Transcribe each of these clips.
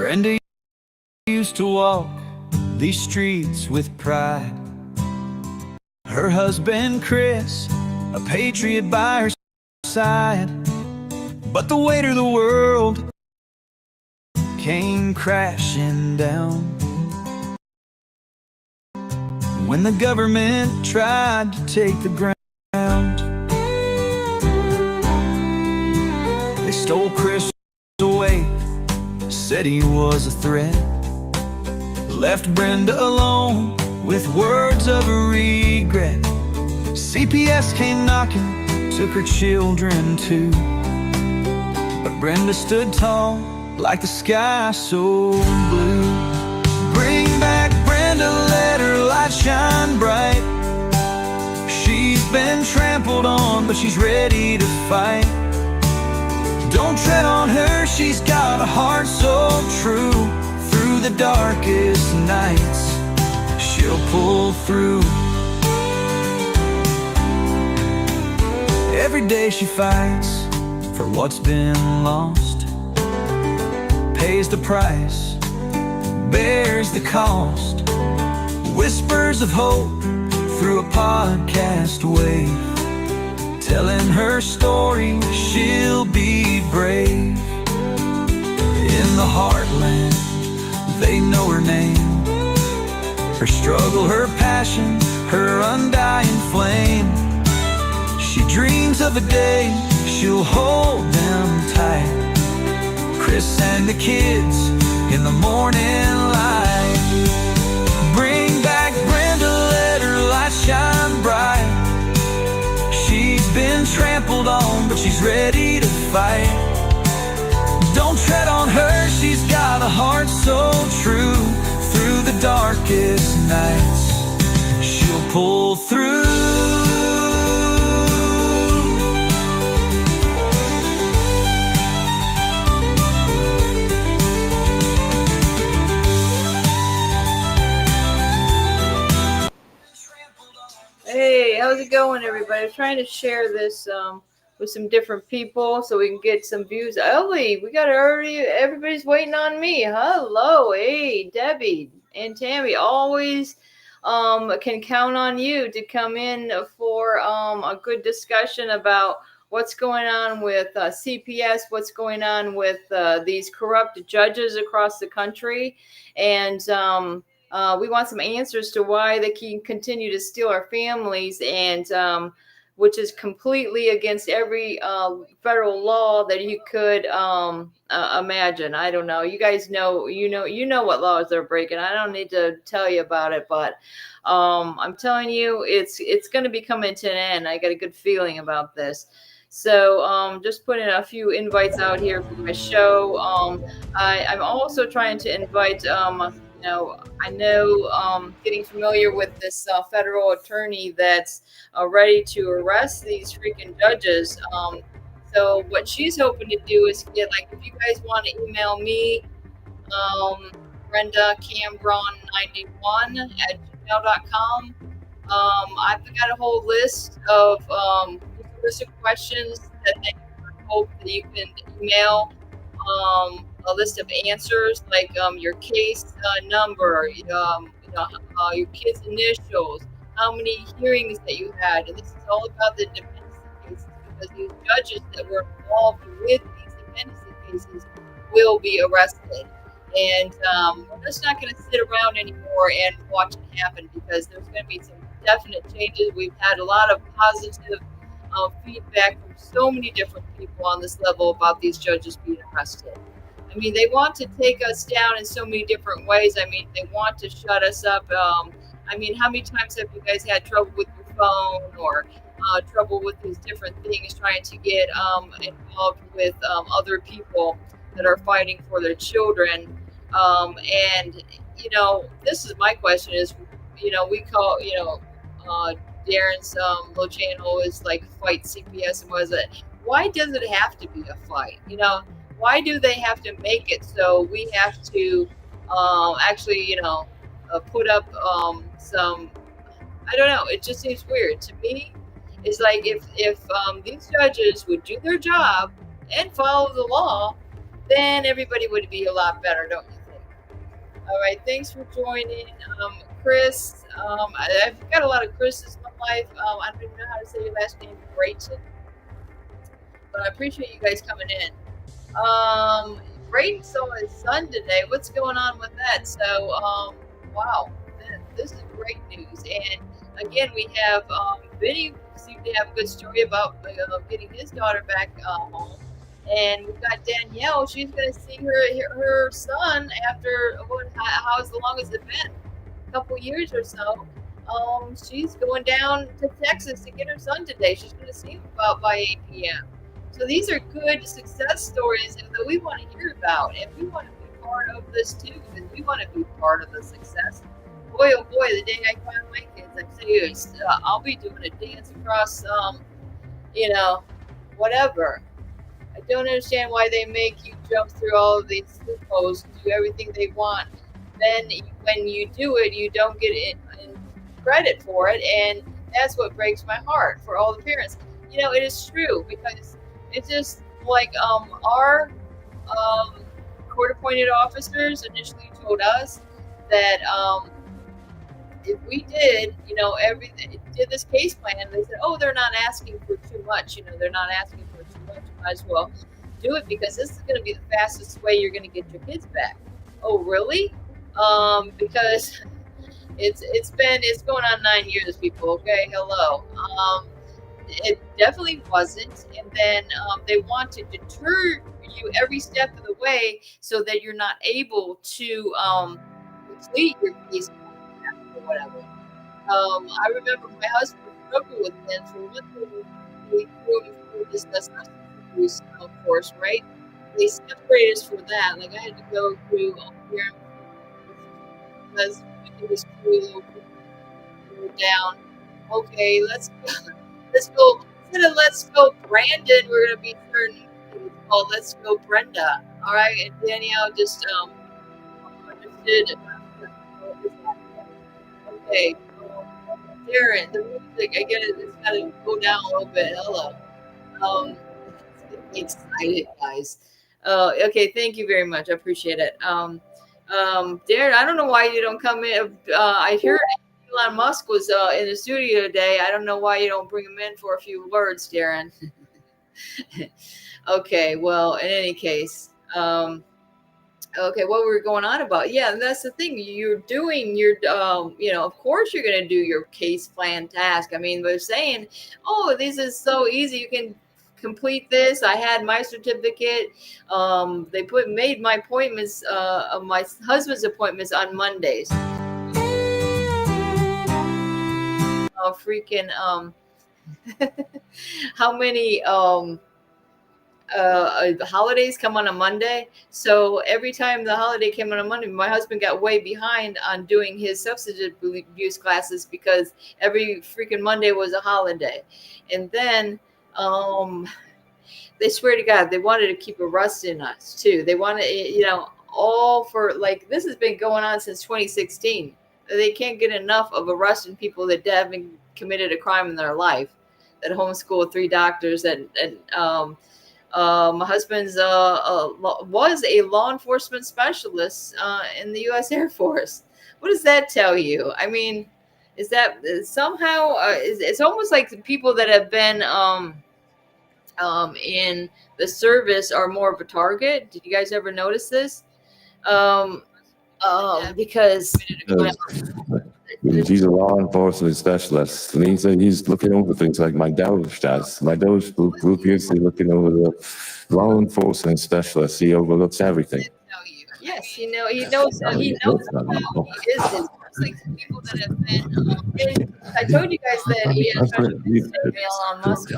Brenda used to walk these streets with pride. Her husband Chris, a patriot by her side. But the weight of the world came crashing down when the government tried to take the ground. They stole Chris away, said he was a threat, left Brenda alone with words of regret. CPS came knocking, took her children too, but Brenda stood tall like the sky so blue. Bring back Brenda, let her light shine bright. She's been trampled on, but she's ready to fight. Don't tread on her, she's got a heart so true. Through the darkest nights, she'll pull through. Every day she fights for what's been lost, pays the price, bears the cost. Whispers of hope through a podcast wave, telling her story, she'll be brave. In the heartland, they know her name, her struggle, her passion, her undying flame. She dreams of a day she'll hold them tight, Chris and the kids in the morning light. Bring back Brenda, let her light shine bright. She's been trampled on, but she's ready to fight. Don't tread on her, she's got a heart so true. Through the darkest nights, she'll pull through. Hey, how's it going, everybody? I'm trying to share this with some different people so we can get some views. Ellie, we got everybody's waiting on me. Hello, hey, Debbie and Tammy, always can count on you to come in for a good discussion about what's going on with CPS, what's going on with these corrupt judges across the country, and we want some answers to why they can continue to steal our families, and which is completely against every federal law that you could imagine. I don't know. You guys know, you know what laws they're breaking. I don't need to tell you about it, but I'm telling you, it's going to be coming to an end. I got a good feeling about this. So just putting a few invites out here for my show. I'm also trying to invite I know getting familiar with this federal attorney that's ready to arrest these freaking judges. So what she's hoping to do is get, like, if you guys want to email me, Brenda Cambron91@gmail.com. I've got a whole list of questions that I hope that you can email. A list of answers, like your case number, your kid's initials, how many hearings that you had, and this is all about the dependency cases, because these judges that were involved with these dependency cases will be arrested, and we're just not going to sit around anymore and watch it happen, because there's going to be some definite changes. We've had a lot of positive feedback from so many different people on this level about these judges being arrested. I mean, they want to take us down in so many different ways. I mean, they want to shut us up. I mean, how many times have you guys had trouble with your phone, or trouble with these different things, trying to get involved with other people that are fighting for their children? And, this is my question is, we call, Darren's little channel is like Fight CPS, and was it? Why does it have to be a fight? Why do they have to make it so we have to actually, put up some, I don't know, it just seems weird to me. It's like if these judges would do their job and follow the law, then everybody would be a lot better, don't you All right, thanks for joining, Chris. I've got a lot of Chris's in my life. I don't even know how to say your last name, Brayton, but I appreciate you guys coming in. Brayton saw his son today. What's going on with that? So, wow, this is great news. And again, we have Vinny seemed to have a good story about getting his daughter back home. And we've got Danielle. She's going to see her son after how's the longest it been? A couple years or so. She's going down to Texas to get her son today. She's going to see him about by 8 p.m. So these are good success stories that we want to hear about, and we want to be part of this too, because we want to be part of the success. Boy, oh boy, the day I find my kids, I tell you, I'll be doing a dance across, whatever. I don't understand why they make you jump through all of these loopholes to do everything they want. Then when you do it, you don't get credit for it, and that's what breaks my heart for all the parents. It is true, because it's just like our court-appointed officers initially told us that if we did, did this case plan, they said, oh, they're not asking for too much. They're not asking for too much. You might as well do it, because this is going to be the fastest way you're going to get your kids back. Oh, really? Because it's going on 9 years, people. Okay, hello. It definitely wasn't, and then they want to deter you every step of the way so that you're not able to complete your case or whatever. I remember my husband struggled with this. For one thing, he threw this substance abuse course, right? They separated us for that. Like, I had to go through here because we did this little down. Okay, let's go. Instead of let's go Brandon, we're gonna be certain it's called let's go Brenda. All right, and Danielle just understood. Okay, Darren, the music, I get it. It's gotta go down a little bit. Hello. Excited, guys. Okay, thank you very much. I appreciate it. Darren, I don't know why you don't come in. I heard Elon Musk was in the studio today. I don't know why you don't bring him in for a few words, Darren. Okay, well, in any case, okay, what were we going on about? Yeah, and that's the thing. You're doing your, of course you're going to do your case plan task. I mean, they're saying, oh, this is so easy. You can complete this. I had my certificate. They made my appointments, my husband's appointments on Mondays. Freaking how many holidays come on a Monday. So every time the holiday came on a Monday, my husband got way behind on doing his substance abuse classes, because every freaking Monday was a holiday. And then they swear to God, they wanted to keep arresting us too. They wanted, all for, like, this has been going on since 2016. They can't get enough of arresting people that haven't committed a crime in their life, that homeschool 3 doctors, my husband's was a law enforcement specialist in the U.S. Air Force. What does that tell you? I mean, is that somehow it's almost like the people that have been in the service are more of a target? Did you guys ever notice this? Because he's a law enforcement specialist, and he's looking over things like my Doge does. My Doge group is looking over the law enforcement specialist. He overlooks everything. Yes, he knows. He knows. He is. It's like the people that have been. I told you guys that he has Elon Musk.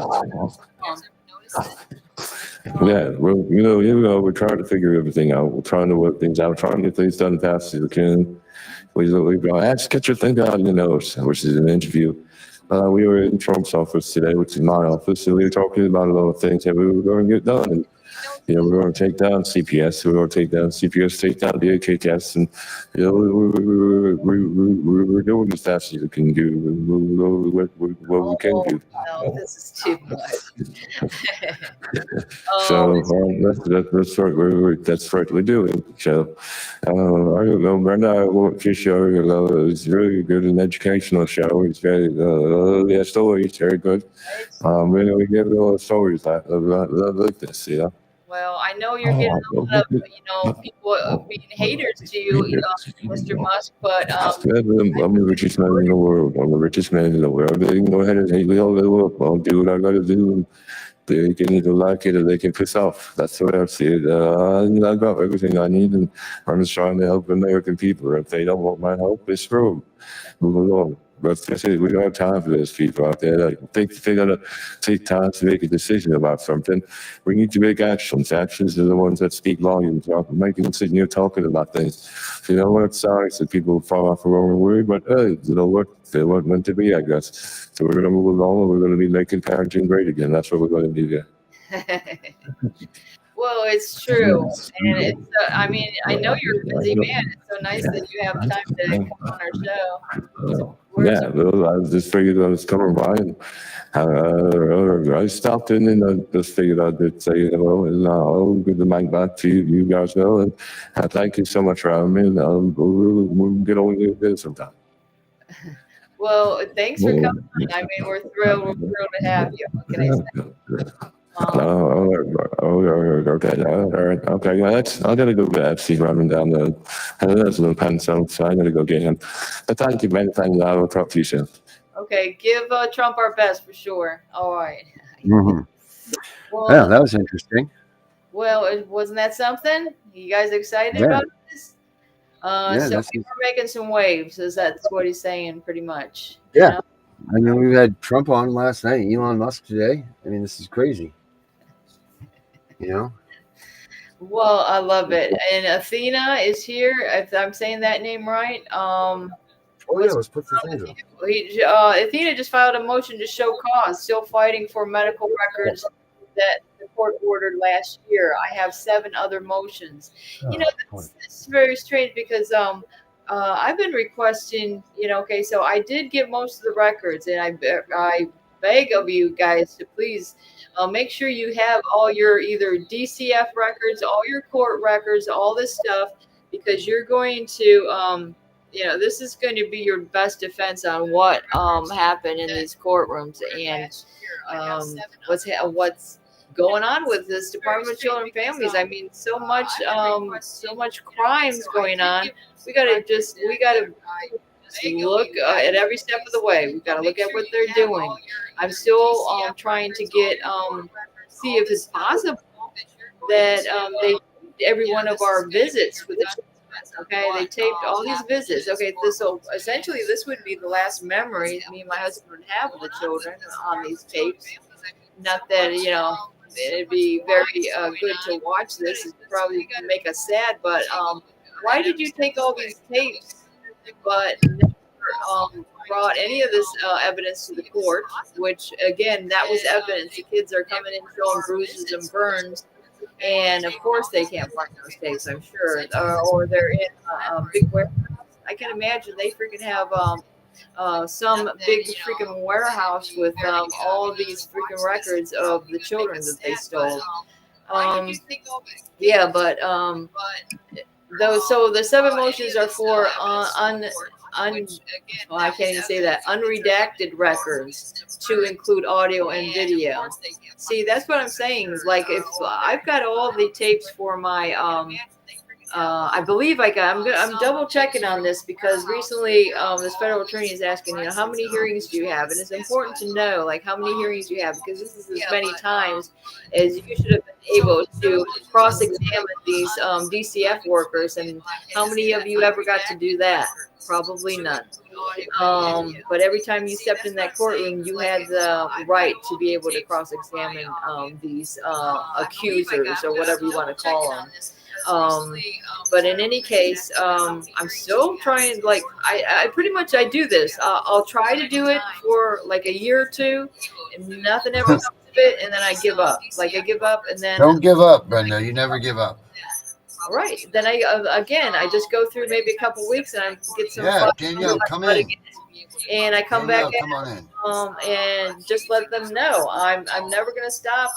Yeah, we're trying to figure everything out. We're trying to work things out. Trying to get things done fast as we can. We just get your thing out in the nose, which is an interview. We were in Trump's office today, which is my office, and we were talking about a lot of things that we were going to get done. And, we were going to take down CPS. We were going to take down CPS, take down the HHS, and we were doing forward as fast as we can do what we can do. No, this is too much. So It's that's that's what we're doing. So I don't know, Brenda, I watched your show. It's really good, an educational show. It's very yeah, stories very good. We get a lot of stories like this, you know. well, I know you're getting a lot of people being haters to you, Mr. Musk, but I'm the richest man in the world. I'm the richest man in the world. They can go ahead and hate me all they want. I'll do what I got to do. They can either like it or they can piss off. That's the way I see it. I got everything I need, and I'm just trying to help American people. If they don't want my help, it's screwed. Move along. But that's it. We don't have time for those people out there. Like, they're going to take time to make a decision about something. We need to make actions. Actions are the ones that speak volumes. Making sitting here talking about things. You know what? Sorry, so people fall off the wrong word, but hey, you know what? They weren't meant to be, I guess. So we're going to move along, and we're going to be making parenting great again. That's what we're going to do there. well, it's true, and it's. I mean, I know you're a busy man. It's so nice that you have time to come on our show. Yeah, well, I just figured I was coming by, and I stopped in and I just figured I'd just say hello and good to mic back to you guys know, and thank you so much for having me. And we'll get over there sometime. Well, thanks for coming. I mean, we're thrilled. We're thrilled to have you. What can I say? Okay. Yeah, I gotta go get see running down the. There's a little pencil, so I gotta go get him. But thank you, man. Thank you. I will talk to you soon. Okay, give Trump our best for sure. All right. Mm-hmm. Well, yeah, that was interesting. Well, wasn't that something? You guys excited Yeah. about this? Yeah, so we're making some waves, is that's what he's saying, pretty much. Yeah. You know? I mean, we had Trump on last night, Elon Musk today. I mean, this is crazy. You know? Well, I love it. And Athena is here, if I'm saying that name right. Oh, yeah, let's put the things up. Athena just filed a motion to show cause, still fighting for medical records that the court ordered last year. I have 7 other motions. You know, it's very strange because I've been requesting, okay, so I did get most of the records, and I beg of you guys to please make sure you have all your either DCF records, all your court records, all this stuff, because you're going to, this is going to be your best defense on what happened in these courtrooms and what's going on with this Department of Children and Families. I mean, so much crimes going on. We gotta look at every step of the way. We've got to look at what they're doing. I'm still trying to get see if it's possible that they every one of our visits with the children. Okay, they taped all these visits. Okay, so essentially this would be the last memory me and my husband would have with the children on these tapes. Not that it'd be very good to watch this. It'd probably make us sad, but why did you take all these tapes but never brought any of this evidence to the court? Which again, that was evidence. The kids are coming in showing bruises and burns, and of course they can't find those tapes, I'm sure, or they're in a big warehouse. I can imagine they freaking have some big freaking warehouse with all of these freaking records of the children that they stole. Yeah, but so the 7 motions are for I can't even say that, unredacted records to include audio and video. See, that's what I'm saying. Like, if I've got all the tapes for my I believe I'm double checking on this because recently this federal attorney is asking, how many hearings do you have? And it's important to know, like, how many hearings you have, because this is as many times as you should have been able to cross-examine these DCF workers. And how many of you ever got to do that? Probably none. But every time you stepped in that courtroom, you had the right to be able to cross-examine these accusers or whatever you want to call them. But in any case, I'm still trying, like, I pretty much, I do this. I'll try to do it for like a year or two, and nothing ever comes of it, and then I give up. Like, I give up, and then... Don't give up, Brenda. You never give up. Right. Then I again, I just go through maybe a couple weeks and I get some Yeah, fun Danielle, come but in. again, and I come back Danielle, come on in. and just let them know I'm never gonna stop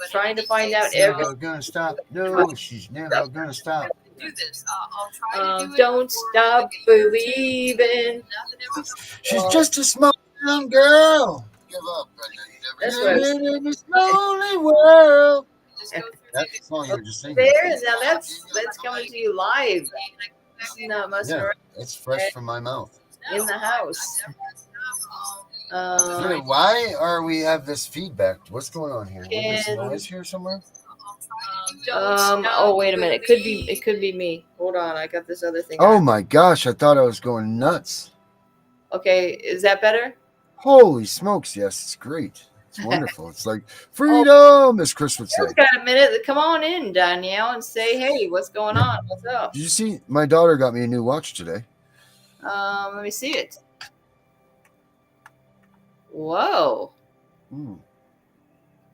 trying to find out every Never gonna stop. No, she's never gonna stop. do this. I'll try to do don't stop believing. She's just a small young girl. Give up, Brenda. That's what I was Living in this lonely world. just go through That's the song you were just singing. there. Now that's coming to you live. This is not messing Yeah, around it's fresh from my mouth. in the house. Brenda, why are we have this feedback? What's going on here? Is Can- noise here somewhere? Oh wait a minute. It could be me. Hold on, I got this other thing. Oh my gosh, I thought I was going nuts. Okay, is that better? Holy smokes, yes, it's great. It's wonderful. It's like freedom, as Chris would say. You've got a minute. Come on in, Danielle, and say, hey, what's going on? What's up? Did you see my daughter got me a new watch today? Let me see it. Whoa. Mm.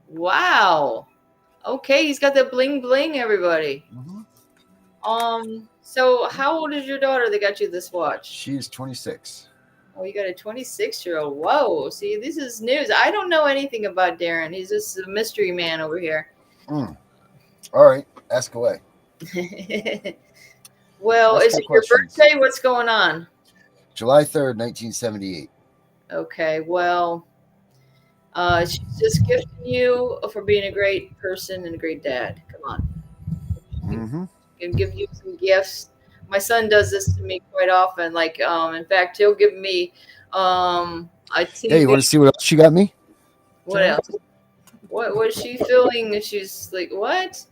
Wow. Okay, he's got the bling bling, everybody. Mm-hmm. So how old is your daughter that got you this watch? She's 26. Oh, you got a 26-year-old. Whoa. See, this is news. I don't know anything about Darren. He's just a mystery man over here. Mm. All right, ask away. Well, Ask is my it your questions. birthday? What's going on? July 3rd, 1978. Okay, well, she's just gifting you for being a great person and a great dad. Come on. Mm-hmm. And give you some gifts. My son does this to me quite often. Like, in fact, he'll give me a TV. Hey, you want to see what else she got me? What else? What is she feeling? She's like, what?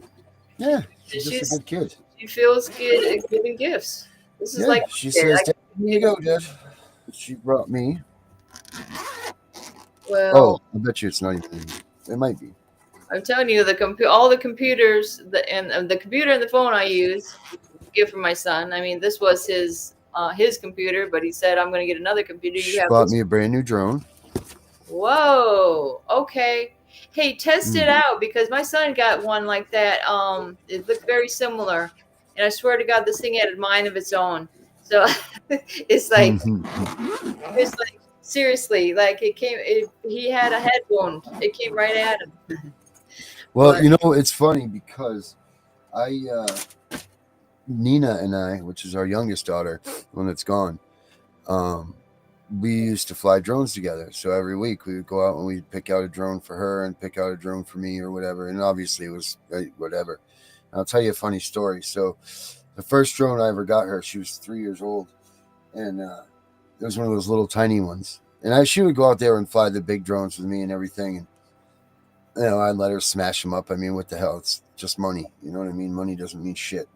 Yeah, she's just a good kid. She feels good at giving gifts. This is Yeah, like she says, "Here you go, Dad." She brought me. well, Oh, I bet you it's not even. It might be. I'm telling you, all the computers, and the computer and the phone I use, give for my son. I mean, this was his computer, but he said, "I'm going to get another computer." She bought me a brand new drone. Whoa. Okay. Hey, test it out because my son got one like that. It looked very similar, and I swear to God, this thing had a mind of its own. So it's like, seriously, like he had a head wound. It came right at him. Well, you know, it's funny because Nina and I, which is our youngest daughter, when it's gone, we used to fly drones together. So every week we would go out and we'd pick out a drone for her and pick out a drone for me or whatever. And obviously it was whatever. And I'll tell you a funny story. So the first drone I ever got her, she was 3 years old. And it was one of those little tiny ones. And she would go out there and fly the big drones with me and everything. And, you know, I'd let her smash them up. I mean, what the hell? It's just money. You know what I mean? Money doesn't mean shit.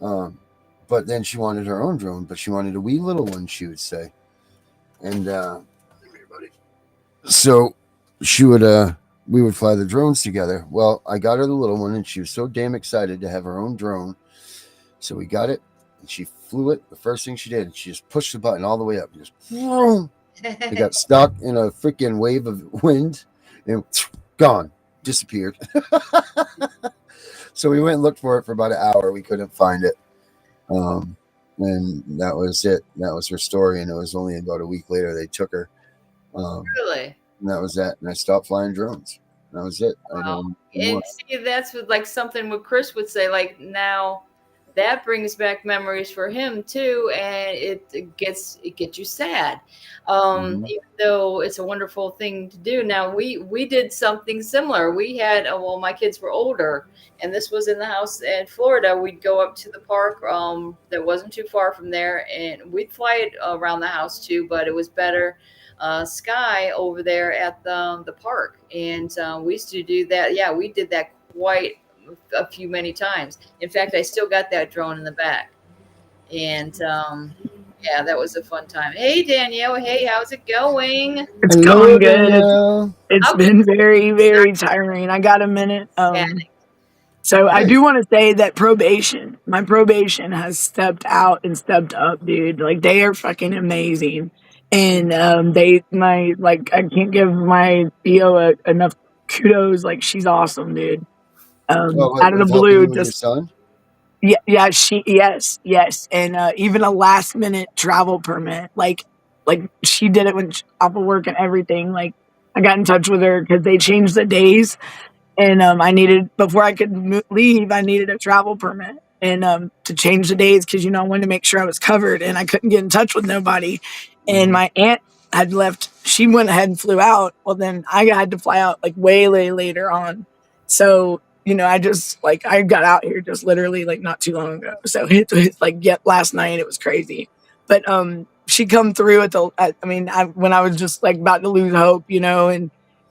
But then she wanted her own drone, but she wanted a wee little one, she would say. And so she would we would fly the drones together. Well, I got her the little one and she was so damn excited to have her own drone. So we got it and she flew it. The first thing she did, she just pushed the button all the way up. Just boom. It got stuck in a freaking wave of wind and gone, disappeared. So we went and looked for it for about an hour. We couldn't find it. And that was it. That was her story. And it was only about a week later they took her. Really? And that was that. And I stopped flying drones. That was it. Wow. And see, that's what, like something what Chris would say. Like now, that brings back memories for him too, and it gets you sad. Even though it's a wonderful thing to do. Now we did something similar. We had well, my kids were older, and this was in the house in Florida. We'd go up to the park that wasn't too far from there, and we'd fly it around the house too. But it was better sky over there at the park, and we used to do that. Yeah, we did that quite many times. In fact, I still got that drone in the back, and yeah, that was a fun time. Hey Danielle, hey, how's it going? It's going good. It's been very, very tiring. I got a minute. So I do want to say that my probation has stepped out and stepped up, dude. Like they are fucking amazing. And I can't give my Theo enough kudos. Like she's awesome, dude. Out of the blue, just your son? Yeah, yes, and even a last minute travel permit. Like she did it when off of work and everything. Like I got in touch with her because they changed the days, and I needed before I could leave, I needed a travel permit and to change the days because I wanted to make sure I was covered, and I couldn't get in touch with nobody. And Mhm. my aunt had left; she went ahead and flew out. Well, then I had to fly out like way later on. So I just like I got out here just literally like not too long ago. So it's like yet last night it was crazy, but she come through when I was just like about to lose hope,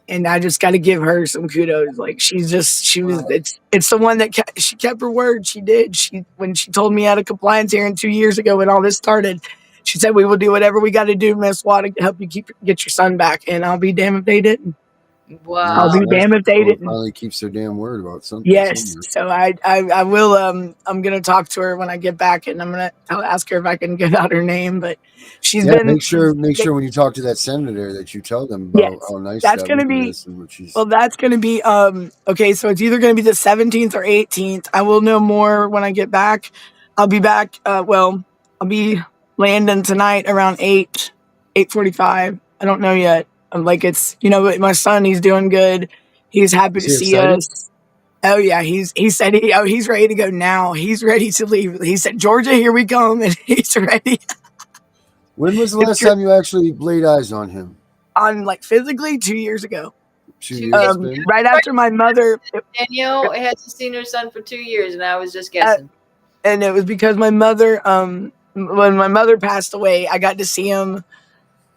and I just got to give her some kudos. Like she was it's the one that she kept her word. She did. She when she told me out of compliance hearing 2 years ago when all this started, she said we will do whatever we got to do, Miss Watt, to help you get your son back. And I'll be damned if they didn't. Yeah, I'll Wow. be it's nice damned when if they someone didn't. finally keeps their damn word about something Yes. somewhere. So I will I'm gonna talk to her when I get back, and I'm gonna ask her if I can give out her name. But she's Yeah, been make sure when you talk to that senator that you tell them about yes. how nice That's that gonna woman be is and what she's. Well, that's going to be okay. So it's either going to be the 17th or 18th. I will know more when I get back. I'll be back. I'll be landing tonight around 8:45. I don't know yet. I'm like it's my son. He's doing good. He's happy Is to he see excited? us. Oh yeah, he said he's ready to go now. He's ready to leave. He said Georgia, here we come, and he's ready. When was the It's last time you actually laid eyes on him? on like physically 2 years ago. 2 years it's It's been. Right after my mother. Danielle hasn't seen her son for 2 years, and I was just uh, guessing. and it was because my mother when my mother passed away, I got to see him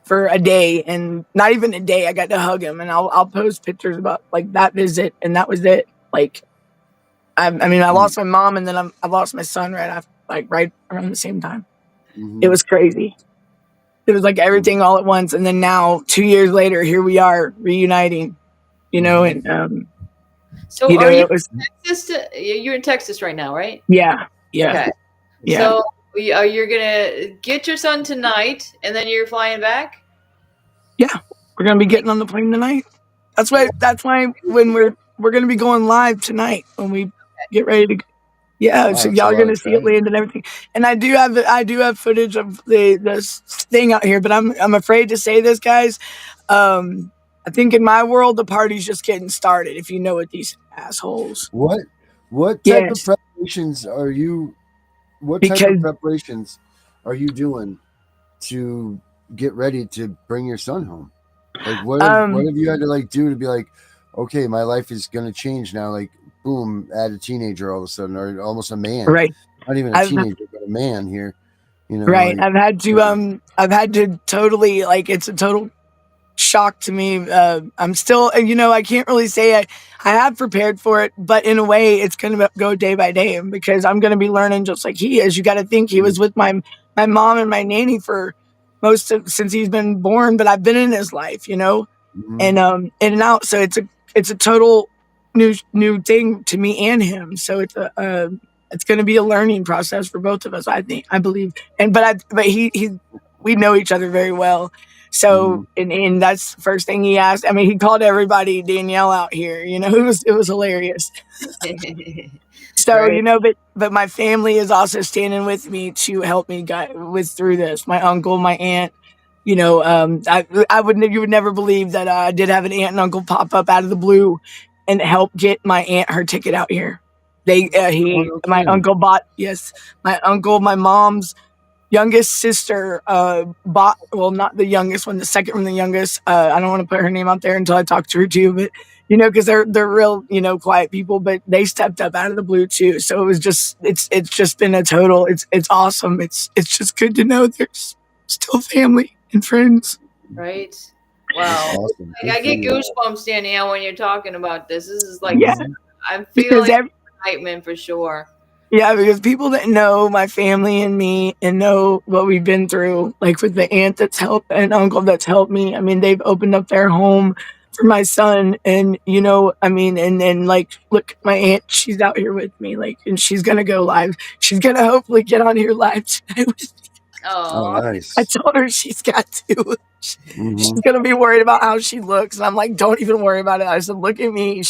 for a day, and not even a day. I got to hug him, and I'll post pictures about like that visit, and that was it. Like I lost my mom, and then I lost my son right after, like right around the same time. It Mm-hmm. was crazy. It was like everything all at once, and then now 2 years later, here we are reuniting. Mm-hmm. And So are you it was in Texas? You're in Texas right now, right? yeah, yeah, Okay. yeah. So you're gonna get your son tonight, and then you're flying back. Yeah, we're gonna be getting on the plane tonight. That's why. That's why when we're gonna be going live tonight when we get ready to. Yeah, Wow, so that's a y'all are lot of gonna see it travel. land and everything. And I do have footage of the thing out here, but I'm afraid to say this, guys. I think in my world the party's just getting started. If you know what these assholes. What what type of Yes, preparations are you? What type because of preparations are you doing to get ready to bring your son home? Like what um have you had to like do to be like, okay, my life is gonna change now? Like, boom, add a teenager all of a sudden, or almost a man, right. not even a I've teenager, but a man here. right. Like I've had to totally like it's a total shock to me. I'm still, I can't really say I have prepared for it, but in a way, it's going to go day by day because I'm going to be learning just like he is. You got to think he was with my mom and my nanny for most of since he's been born, but I've been in his life, mhm, and in and out. So it's a total new thing to me and him. So it's going to be a learning process for both of us. I believe, and but he we know each other very well. So mhm. and that's the first thing he asked. I mean, he called everybody Danielle out here. It was hilarious. So Right. but my family is also standing with me to help me with through this. My uncle, my aunt. You would never believe that I did have an aunt and uncle pop up out of the blue and help get my aunt her ticket out here. Oh, no My kidding. uncle bought, yes, my uncle, my mom's youngest sister, bought, well, not the youngest one, the second from the youngest. I don't want to put her name out there until I talk to her too, but because they're real, quiet people, but they stepped up out of the blue too. So it's just been a total, it's awesome. It's just good to know there's still family and friends. Right. That's Wow. awesome. Like, Good I for get you. goosebumps, Danielle, when you're talking about this. This is like Yeah, Mhm. I'm because feeling excitement for sure. yeah, because people that know my family and me and know what we've been through, like with the aunt that's helped and uncle that's helped me. I mean, they've opened up their home for my son, and and then like, look, my aunt, she's out here with me, like, and she's gonna go live. She's gonna hopefully get on here live tonight with me. Oh, Oh, nice. I told her she's got to. hmm She's gonna be worried about how she looks, and I'm like, don't even worry about it. I said, look at me.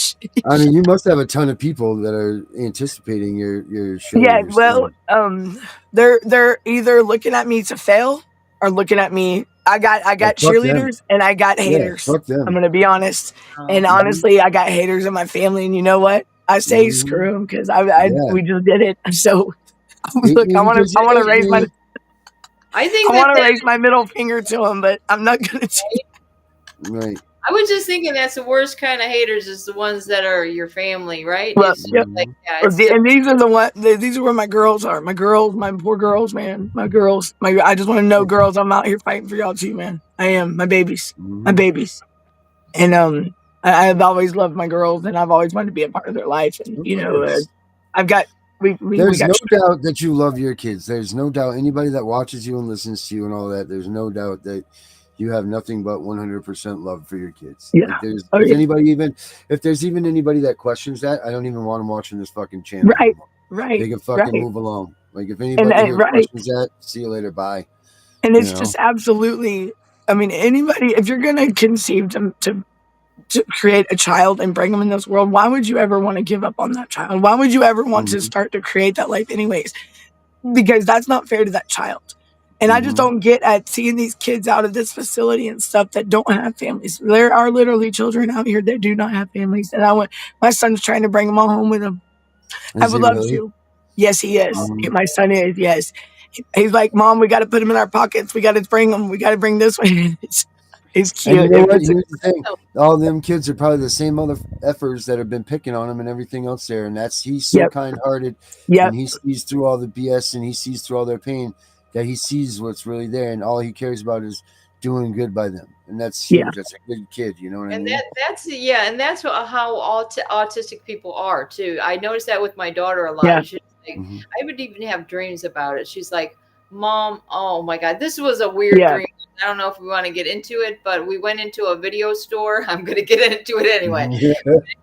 I mean, you must have a ton of people that are anticipating your show. Yeah, Your well, stand. they're either looking at me to fail or looking at me. I Well, got fuck them. cheerleaders and I got Yeah, haters. fuck I'm them. gonna be honest, and oh. hmm honestly, I got haters in my family. And you know what? I say hmm screw them because Yeah. we just did it. So Hate look, me because I you want to hate raise my me. I think that middle finger to them, but I'm not gonna. Right. I was just thinking that's the worst kind of haters is the ones that are your family, right? Well, It's yep. just like, yeah, Well, it's just And these are these are where my girls are. My girls, my poor girls, man. My girls. I just want to know, girls. I'm out here fighting for y'all too, man. I am. My babies. My hmm babies. And I've always loved my girls, and I've always wanted to be a part of their life. And Of course. I've got we There's got no doubt that you love your kids. There's no doubt anybody that watches you and listens to you and all that. There's no doubt that you have nothing but 100% love for your kids. yeah. Like there's Oh if yeah. anybody even if there's even anybody that questions that, I don't even want them watching this fucking channel Right. anymore. Right. They can fucking Right. move along. Like if And anybody here right. questions that, see you later. Bye. And You it's know. just absolutely. I mean, anybody. If you're gonna conceive to create a child and bring them in this world, why would you ever want to give up on that child? Why would you ever want to hmm start to create that life anyways? Because that's not fair to that child. And I just hmm don't get at seeing these kids out of this facility and stuff that don't have families. There are literally children out here that do not have families. And my son's trying to bring them all home with him. I Is would he love really? to. Yes, he is. hmm My son is. Yes. He's like, Mom, we got to put him in our pockets. We got to bring him. We got to bring this one. It's And you cute. know what? Here's the thing: all them kids are probably the same mother effers that have been picking on him and everything else there. And he's so Yep. kind-hearted, Yep. and he sees through all the BS and he sees through all their pain that he sees what's really there, and all he cares about is doing good by them, and that's huge. Yeah. That's a good kid. You know what I and mean? that's how autistic people are too. I noticed that with my daughter a lot. Yeah. She's like, hmm I would even have dreams about it. She's like, Mom, oh my God, this was a weird Yeah. dream. I don't know if we want to get into it, but we went into a video store. I'm going to get into it anyway.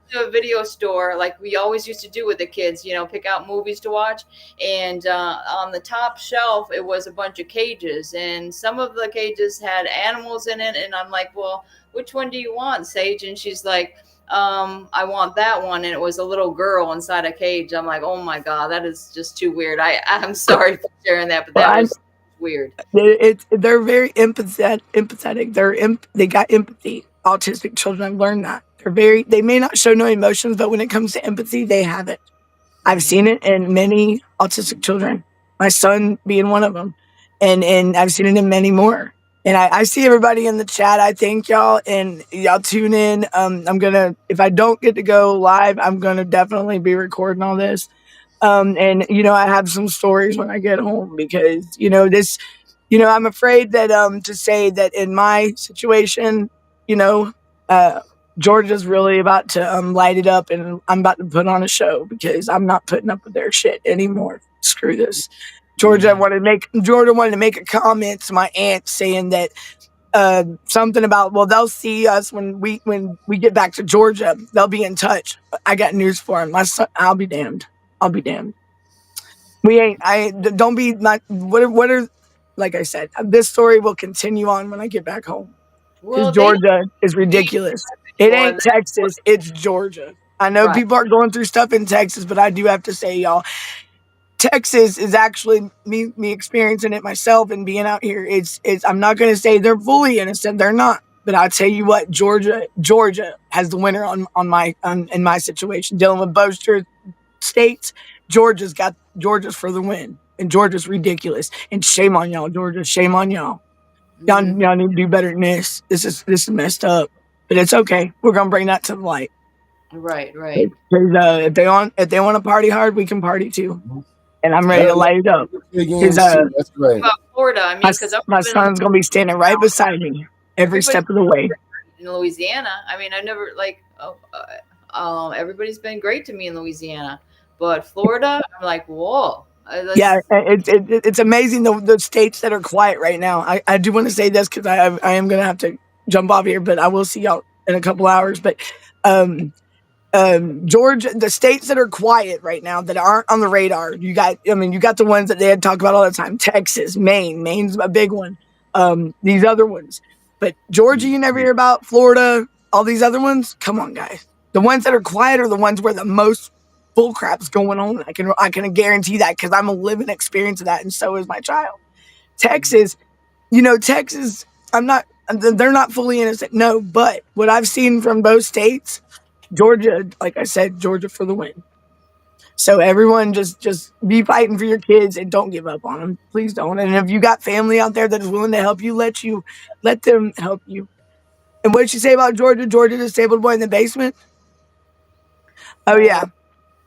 To a video store like we always used to do with the kids, pick out movies to watch. And on the top shelf, it was a bunch of cages, and some of the cages had animals in it. And I'm like, well, which one do you want, Sage? And she's like, I want that one. And it was a little girl inside a cage. I'm like, oh my God, that is just too weird. I'm sorry for sharing that, but Well, that was weird. they're very empathetic. They got empathy. Autistic children, I've learned that. They may not show no emotions, but when it comes to empathy, they have it. I've seen it in many autistic children. My son being one of them, and I've seen it in many more. And I see everybody in the chat. I thank y'all, and y'all tune in. If I don't get to go live, I'm gonna definitely be recording all this. And I have some stories when I get home because I'm afraid that to say that in my situation, you know, uh Georgia's really about to light it up, and I'm about to put on a show because I'm not putting up with their shit anymore. Screw this. Georgia wanted to make a comment to my aunt saying that something about, well, they'll see us when we get back to Georgia. They'll be in touch. I got news for him. My son, I'll be damned. I'll be damned. We ain't. Don't be not. What are like I said, this story will continue on when I get back home because Well, they Georgia is ridiculous. It anymore. ain't Texas. It's Georgia. I know Right. people are going through stuff in Texas, but I do have to say, y'all, Texas is actually me experiencing it myself and being out here. It's I'm not going to say they're fully innocent. They're not. But I'll tell you what, Georgia has the winner in my situation. Dealing with both states, Georgia's for the win. And Georgia's ridiculous. And shame on y'all, Georgia. Shame on y'all. Y'all need to do better than this. This is messed up. But it's okay. We're gonna bring that to the light. Right. If they want to party hard, we can party too. And I'm ready to light it up. Big Because games too. That's right. About Florida, I mean, because my son's gonna be standing right beside me every step of the way. In Louisiana, I mean, I never everybody's been great to me in Louisiana, but Florida, I'm like, whoa. Yeah, it's amazing the states that are quiet right now. I do want to say this because I am gonna have to jump off here, but I will see y'all in a couple hours. But Georgia, the states that are quiet right now that aren't on the radar. You got the ones that they had talked about all the time. Texas, Maine's a big one. These other ones, but Georgia, you never hear about. Florida, all these other ones. Come on, guys. The ones that are quiet are the ones where the most bull crap's going on. I can guarantee that because I'm a living experience of that, and so is my child. Texas, Texas. They're not fully innocent. No, but what I've seen from both states. Georgia, like I said, Georgia for the win. So everyone just be fighting for your kids and don't give up on them. Please don't. And if you got family out there that is willing to help you, let them help you. And what did she say about Georgia? Georgia disabled boy in the basement? Oh yeah.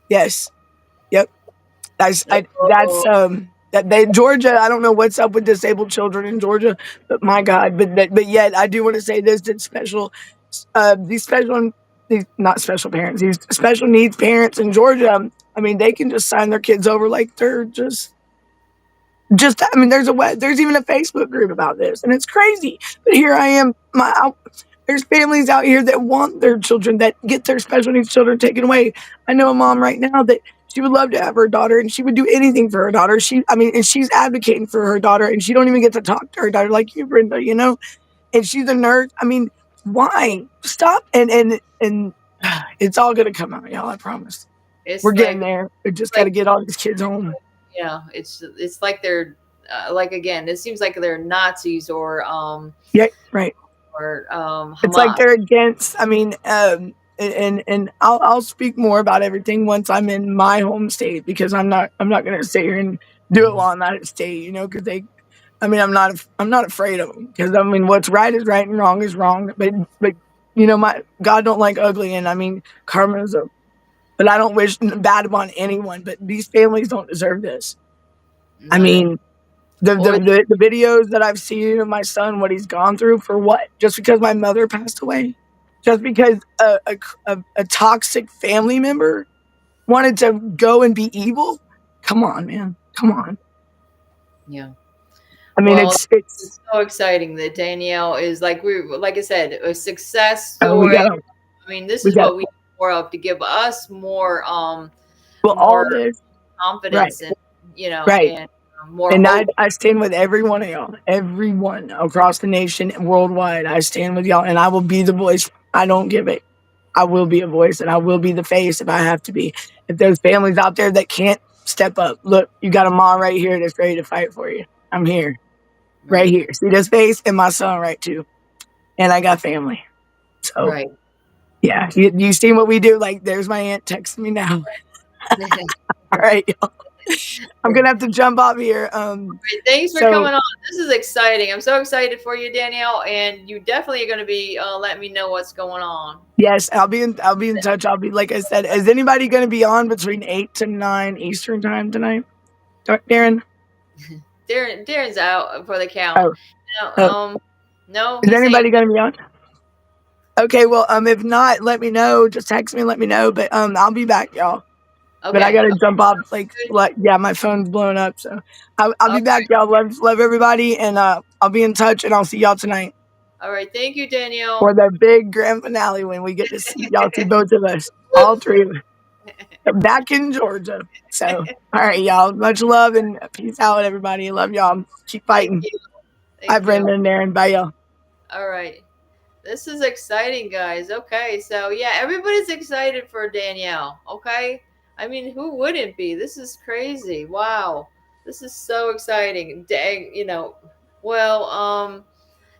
Yes. Yep. Georgia. I don't know what's up with disabled children in Georgia, but my God, but yet I do want to say this: that these not special parents, these special needs parents in Georgia. I mean, they can just sign their kids over like they're just. I mean, there's even a Facebook group about this, and it's crazy. But here I am, there's families out here that want their children, that get their special needs children taken away. I know a mom right now that she would love to have her daughter, and she would do anything for her daughter. And she's advocating for her daughter, and she don't even get to talk to her daughter like you, Brenda. And she's a nurse. I mean, why stop? And it's all gonna come out, y'all. I promise. We're getting there. We just got to get all these kids home. Yeah, it's like they're like, again, it seems like they're Nazis or yeah, right, or Hamas. It's like they're against. I mean, and I'll speak more about everything once I'm in my home state, because I'm not going to sit here and do it while I'm out of state, because I'm not afraid of them, because I mean, what's right is right and wrong is wrong. But my God don't like ugly, and I mean, karma is but I don't wish bad upon anyone. But these families don't deserve this. I mean, the videos that I've seen of my son, what he's gone through for what? Just because my mother passed away? Just because a toxic family member wanted to go and be evil? Come on, man. Come on. Yeah. I mean, it's so exciting that Danielle is, like I said, a success story. I mean, this is what we need more of, to give us more all this confidence, right. and right. and more and hope. I stand with every one of y'all, everyone across the nation and worldwide. I stand with y'all, and I will be the voice. I don't give it. I will be a voice, and I will be the face if I have to be. If there's families out there that can't step up, look, you got a mom right here that's ready to fight for you. I'm here, right here. See this face, and my son right too, and I got family. So, yeah, you seen what we do? Like, there's my aunt texting me now. All right, y'all. I'm gonna have to jump off here. Thanks for coming on. This is exciting. I'm so excited for you, Danielle, and you definitely are going to be letting me know what's going on. Yes, I'll be in touch. I'll be, like I said. Is anybody going to be on between 8 to 9 Eastern time tonight? Darren? Darren's out for the count. No. Is anybody going to be on? Okay, well, if not, let me know. Just text me and let me know. But I'll be back, y'all. Okay. But I gotta jump off. Like, yeah, my phone's blown up. So I'll be back, y'all. Love everybody, and I'll be in touch, and I'll see y'all tonight. All right, thank you, Danielle. For the big grand finale, when we get to see y'all, see both of us, all three of us, back in Georgia. So, all right, y'all. Much love and peace out, everybody. Love y'all. Keep fighting. Bye, Brenda and Darren. Bye, y'all. All right. This is exciting, guys. Okay, so yeah, everybody's excited for Danielle. Okay. I mean, who wouldn't be? This is crazy. Wow. This is so exciting. Dang,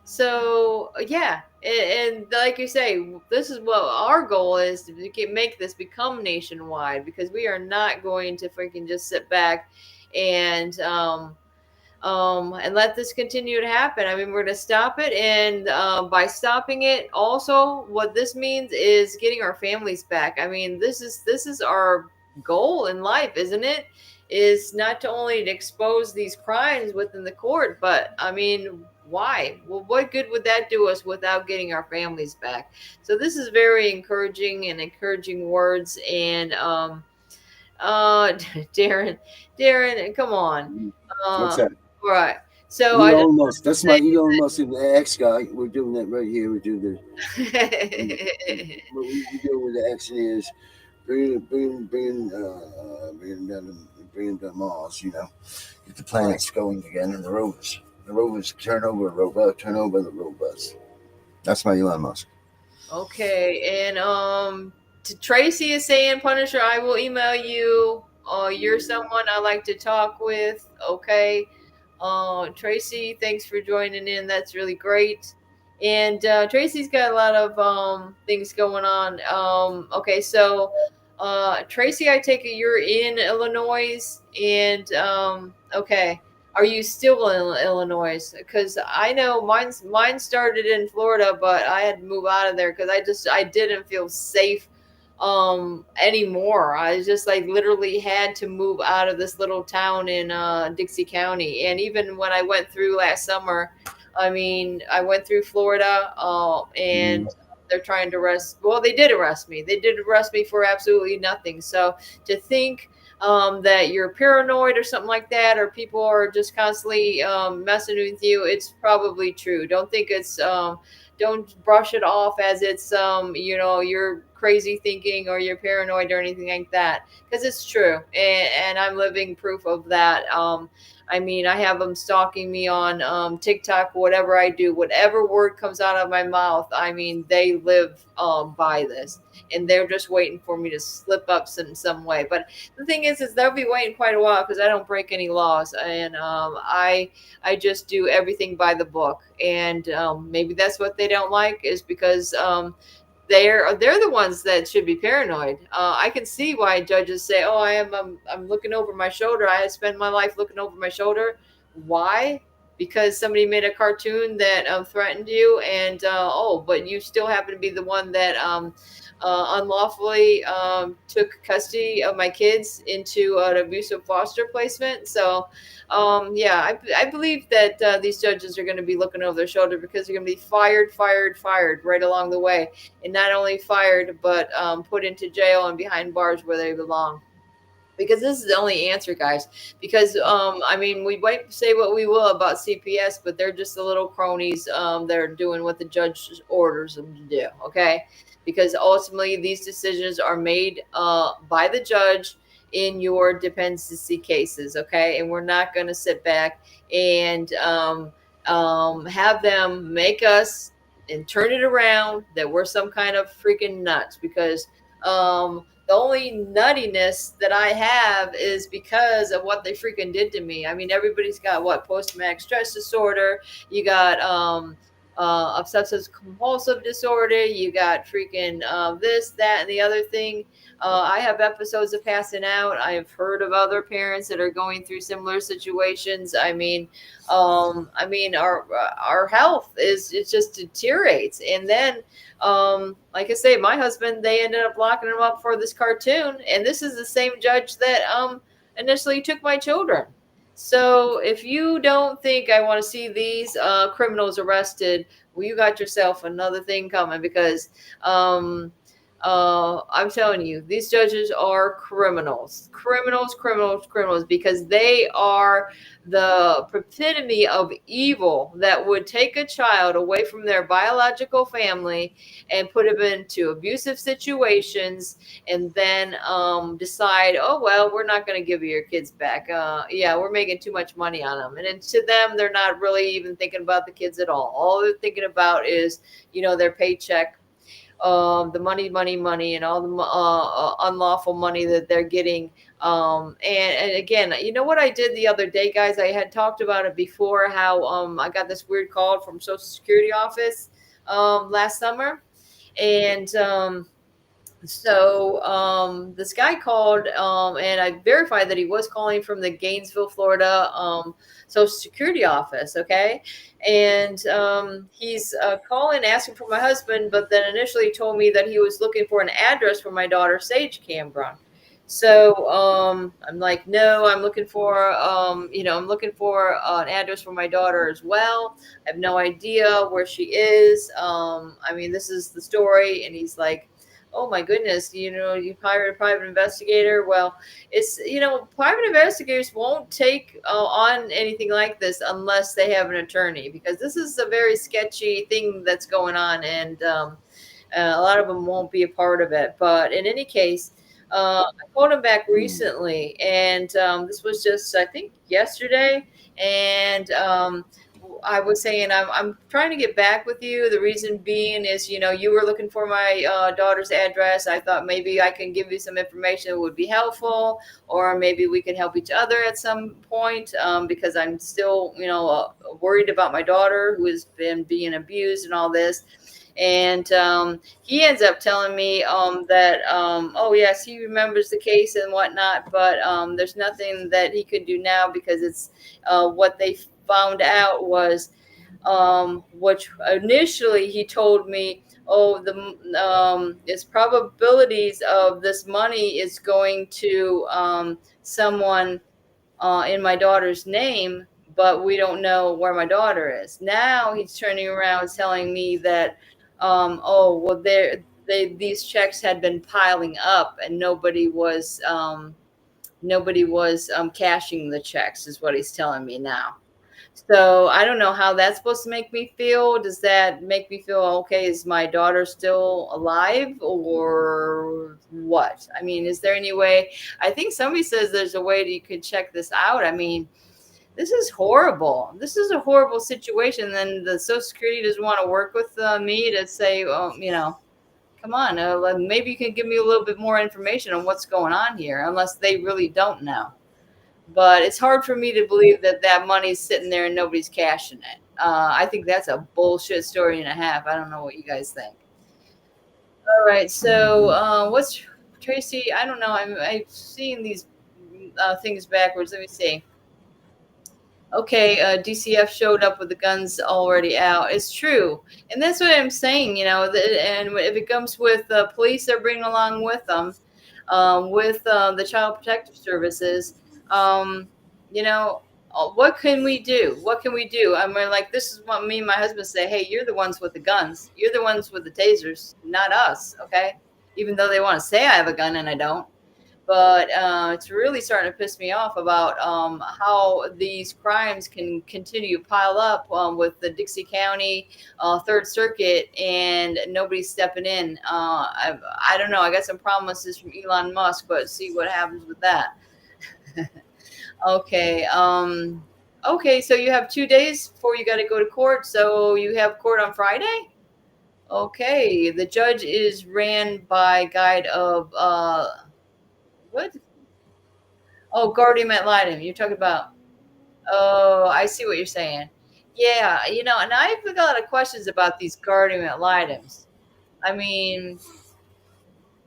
so yeah, and like you say, this is what our goal is, to make this become nationwide, because we are not going to freaking just sit back and let this continue to happen. I mean, we're going to stop it, and by stopping it, also what this means is getting our families back. I mean, this is our goal in life, isn't it? Is not to only expose these crimes within the court, but I mean, why? Well, what good would that do us without getting our families back? So this is very encouraging words. And Darren, come on. What's that? All right. So I just Elon Musk. That's my say Elon Musk and the X guy. We're doing that right here. We do the what we do with the X is bringing the Mars. You know, get the planets going again, and the rovers turn over the robots. That's my Elon Musk. Okay, and Tracy is saying, Punisher, I will email you. You're someone I like to talk with. Okay. Tracy, thanks for joining in. That's really great. And Tracy's got a lot of things going on. Okay, so Tracy, I take it you're in Illinois, and okay. Are you still in Illinois? Because I know mine started in Florida, but I had to move out of there because I didn't feel safe anymore. I just like literally had to move out of this little town in Dixie County. And even when I went through last summer, I mean, I went through Florida and they're trying to they did arrest me. They did arrest me for absolutely nothing. So to think that you're paranoid or something like that, or people are just constantly messing with you, it's probably true. Don't think it's don't brush it off as it's you're crazy thinking or you're paranoid or anything like that, because it's true, and I'm living proof of that. I mean, I have them stalking me on TikTok. Whatever I do, whatever word comes out of my mouth, I mean, they live by this, and they're just waiting for me to slip up in some way. But the thing is they'll be waiting quite a while because I don't break any laws, and I just do everything by the book. And maybe that's what they don't like, is because they're the ones that should be paranoid. I can see why judges say, "Oh, I'm looking over my shoulder. I spend my life looking over my shoulder." Why? Because somebody made a cartoon that threatened you, and but you still happen to be the one that unlawfully took custody of my kids into an abusive foster placement. So, yeah, I believe that these judges are going to be looking over their shoulder because they're going to be fired right along the way. And not only fired, but put into jail and behind bars where they belong. Because this is the only answer, guys. Because I mean, we might say what we will about CPS, but they're just the little cronies that are doing what the judge orders them to do. Okay, because ultimately these decisions are made by the judge in your dependency cases. Okay, and we're not going to sit back and have them make us and turn it around that we're some kind of freaking nuts, because the only nuttiness that I have is because of what they freaking did to me. I mean, everybody's got what, post-traumatic stress disorder. You got obsessive compulsive disorder. You got freaking this, that, and the other thing. I have episodes of passing out. I've heard of other parents that are going through similar situations. I mean, our health it just deteriorates, and then like I say, my husband, they ended up locking him up for this cartoon, and this is the same judge that initially took my children. So if you don't think I want to see these criminals arrested, well, you got yourself another thing coming, because I'm telling you, these judges are criminals, because they are the epitome of evil that would take a child away from their biological family and put them into abusive situations, and then decide, oh, well, we're not going to give you your kids back. Yeah, we're making too much money on them. And then to them, they're not really even thinking about the kids at all. All they're thinking about is, their paycheck, the money, and all the unlawful money that they're getting. And again, you know what I did the other day, guys? I had talked about it before, how I got this weird call from Social Security office last summer. And so this guy called, and I verified that he was calling from the Gainesville, Florida Social Security office. Okay. And he's calling, asking for my husband, but then initially told me that he was looking for an address for my daughter, Sage Cambron. So I'm like, no, I'm looking for, I'm looking for an address for my daughter as well. I have no idea where she is. I mean, this is the story. And he's like, oh my goodness, you hired a private investigator. Well, it's, private investigators won't take on anything like this unless they have an attorney, because this is a very sketchy thing that's going on. And a lot of them won't be a part of it. But in any case, I called him back recently, and this was just, I think, yesterday. And I was saying, I'm trying to get back with you. The reason being is, you were looking for my daughter's address. I thought maybe I can give you some information that would be helpful, or maybe we could help each other at some point, because I'm still, worried about my daughter who has been being abused and all this. And he ends up telling me that, oh, yes, he remembers the case and whatnot, but there's nothing that he could do now, because it's what they found out was, which initially he told me, oh, its probabilities of this money is going to someone in my daughter's name, but we don't know where my daughter is. Now he's turning around telling me that, oh, well, these checks had been piling up and nobody was cashing the checks, is what he's telling me now. So I don't know how that's supposed to make me feel. Does that make me feel okay? Is my daughter still alive or what? I mean, is there any way? I think somebody says there's a way that you could check this out. I mean, this is horrible. This is a horrible situation. Then the Social Security doesn't want to work with me to say, well, come on, maybe you can give me a little bit more information on what's going on here, unless they really don't know. But it's hard for me to believe that money's sitting there and nobody's cashing it. I think that's a bullshit story and a half. I don't know what you guys think. All right, so what's Tracy? I don't know. I'm seeing these things backwards. Let me see. Okay, DCF showed up with the guns already out. It's true, and that's what I'm saying. And if it comes with police, they're bringing along with them, with the Child Protective Services. What can we do? What can we do? I mean, like, this is what me and my husband say. Hey, you're the ones with the guns. You're the ones with the tasers, not us. Okay, even though they want to say I have a gun and I don't. But it's really starting to piss me off about how these crimes can continue to pile up with the Dixie County Third Circuit and nobody stepping in. I don't know. I got some promises from Elon Musk, but see what happens with that. Okay. Okay. So you have 2 days before you got to go to court. So you have court on Friday. Okay. The judge is ran by guide of what? Oh, guardian ad litem. You're talking about. Oh, I see what you're saying. Yeah, and I've got a lot of questions about these guardian ad litems. I mean,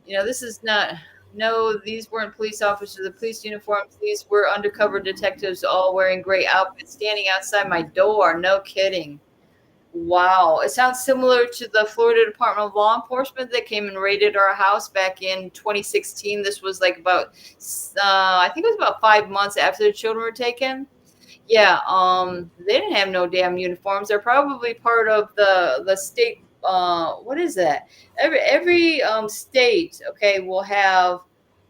this is not. No, these weren't police officers. The police uniforms. These were undercover detectives, all wearing gray outfits, standing outside my door. No kidding. Wow. It sounds similar to the Florida Department of Law Enforcement that came and raided our house back in 2016. This was like about, I think it was about 5 months after the children were taken. Yeah. They didn't have no damn uniforms. They're probably part of the state. What is that? Every state, okay, will have,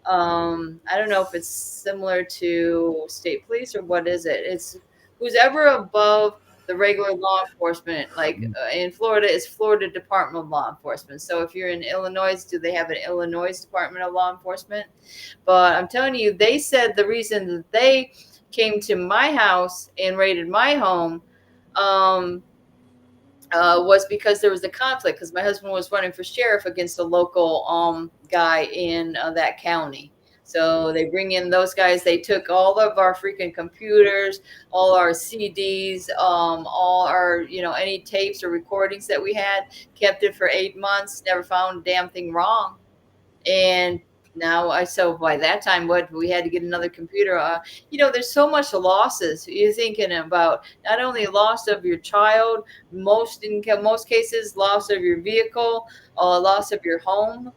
I don't know if it's similar to state police or what is it? It's who's ever above the regular law enforcement, like in Florida, is Florida Department of Law Enforcement. So if you're in Illinois, do they have an Illinois Department of Law Enforcement? But I'm telling you, they said the reason that they came to my house and raided my home was because there was a conflict, because my husband was running for sheriff against a local guy in that county. So they bring in those guys. They took all of our freaking computers, all our CDs, all our, any tapes or recordings that we had, kept it for 8 months, never found a damn thing wrong. And now so by that time, we had to get another computer. There's so much losses. You're thinking about not only loss of your child, in most cases, loss of your vehicle, loss of your home.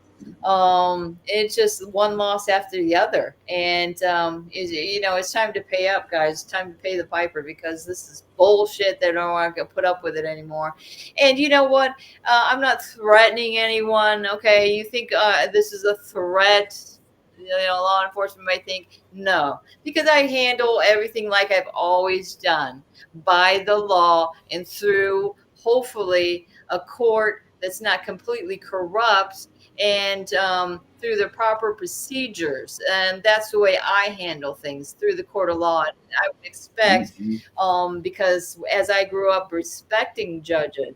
It's just one loss after the other. And, it's time to pay up, guys. It's time to pay the piper, because this is bullshit. They don't want to put up with it anymore. And you know what? I'm not threatening anyone. Okay. You think this is a threat? Law enforcement might think no, because I handle everything like I've always done, by the law and through, hopefully, a court that's not completely corrupt, and through the proper procedures. And that's the way I handle things, through the court of law. And I would expect, because as I grew up respecting judges,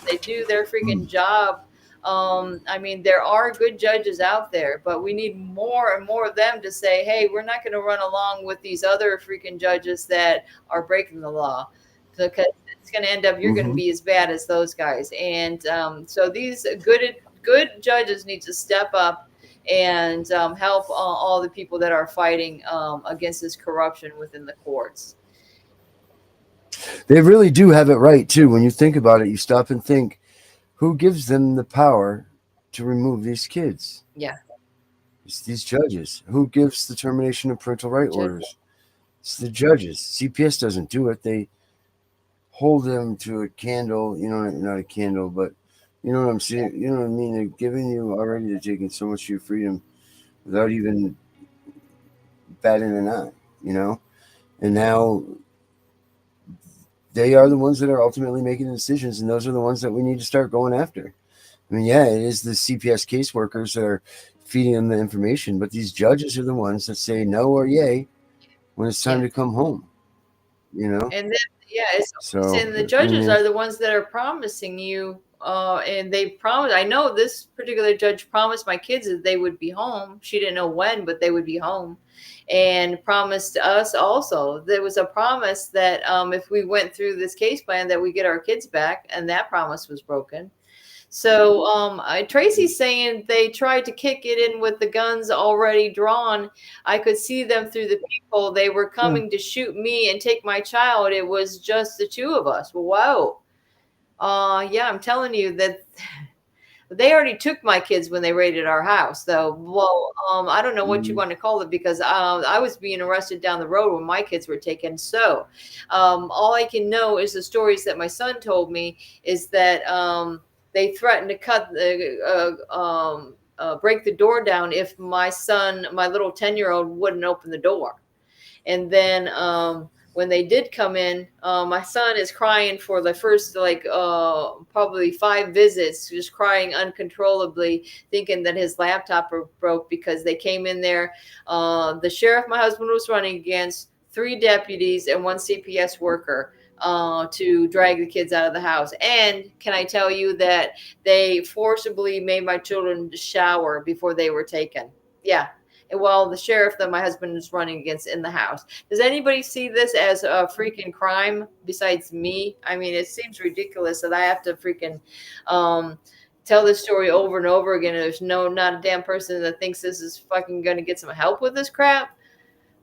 they do their freaking job. There are good judges out there, but we need more and more of them to say, hey, we're not going to run along with these other freaking judges that are breaking the law, because it's going to end up, you're going to be as bad as those guys. And so these good judges need to step up and help all the people that are fighting against this corruption within the courts. They really do have it right, too. When you think about it, you stop and think, who gives them the power to remove these kids? Yeah. It's these judges. Who gives the termination of parental right orders? It's the judges. CPS doesn't do it. They hold them to a candle, not a candle, but you know what I'm saying? You know what I mean? They're giving you already, they're taking so much of your freedom without even batting an eye, And now they are the ones that are ultimately making the decisions, and those are the ones that we need to start going after. I mean, yeah, it is the CPS caseworkers that are feeding them the information, but these judges are the ones that say no or yay when it's time to come home, And then, and the judges are the ones that are promising you, and they promised, I know this particular judge promised my kids that they would be home. She didn't know when, but they would be home. And promised us also. There was a promise that if we went through this case plan, that we get our kids back, and that promise was broken. So Tracy's saying they tried to kick it in with the guns already drawn. I could see them through the people. They were coming to shoot me and take my child. It was just the two of us. Whoa. Yeah, I'm telling you that they already took my kids when they raided our house, though. Well, I don't know what you want to call it, because I was being arrested down the road when my kids were taken. So all I can know is the stories that my son told me, is that they threatened to break the door down if my son, my little 10-year-old, wouldn't open the door. And then when they did come in, my son is crying for the first probably 5 visits, just crying uncontrollably, thinking that his laptop broke, because they came in there. The sheriff my husband was running against, 3 deputies, and 1 CPS worker to drag the kids out of the house. And can I tell you that they forcibly made my children shower before they were taken? Yeah. Well, the sheriff that my husband is running against in the house. Does anybody see this as a freaking crime besides me? I mean, it seems ridiculous that I have to freaking tell this story over and over again. There's not a damn person that thinks this is fucking going to get some help with this crap.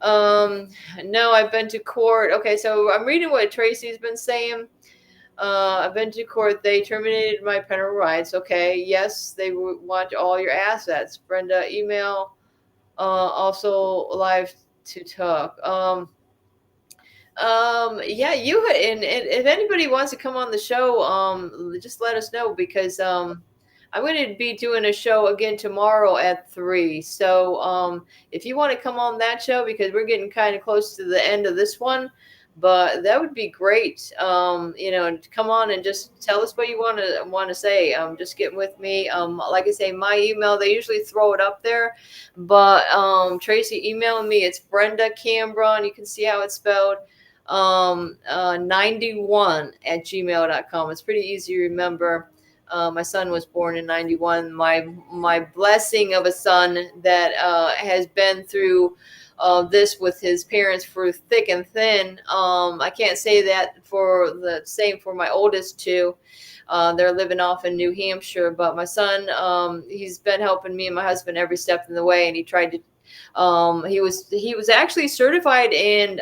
No, I've been to court. Okay, so I'm reading what Tracy's been saying. I've been to court. They terminated my parental rights. Okay, yes, they want all your assets. Brenda, email. Also live to talk. Yeah, you and if anybody wants to come on the show, just let us know, because I'm going to be doing a show again tomorrow at 3. So if you want to come on that show, because we're getting kind of close to the end of this one, but that would be great. Come on and just tell us what you want to say. Just get with me. Like I say, my email, they usually throw it up there, but Tracy emailed me. It's Brenda Cambron. You can see how it's spelled. 91@gmail.com. It's pretty easy to remember. My son was born in 91. My blessing of a son that has been through this with his parents for thick and thin. I can't say that for the same for my oldest 2. They're living off in New Hampshire, but my son, he's been helping me and my husband every step in the way, and he tried to He was actually certified and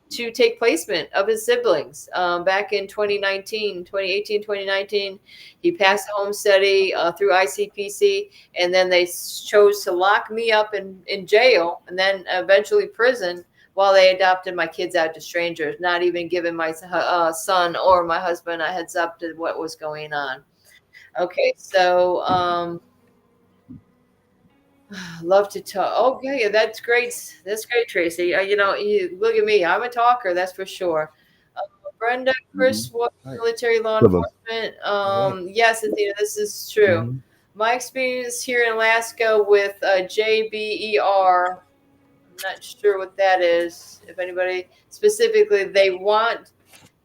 to take placement of his siblings back in 2018, 2019. He passed the home study through ICPC, and then they chose to lock me up in jail and then eventually prison while they adopted my kids out to strangers, not even giving my son or my husband a heads up to what was going on. Okay, so love to talk. Okay, that's great. That's great, Tracy. You look at me. I'm a talker, that's for sure. Brenda, Chris, what Hi. military law Hello. enforcement? Right. Yes, Athena, this is true. Mhm. My experience here in Alaska with JBER, I'm not sure what that is. If anybody specifically, they want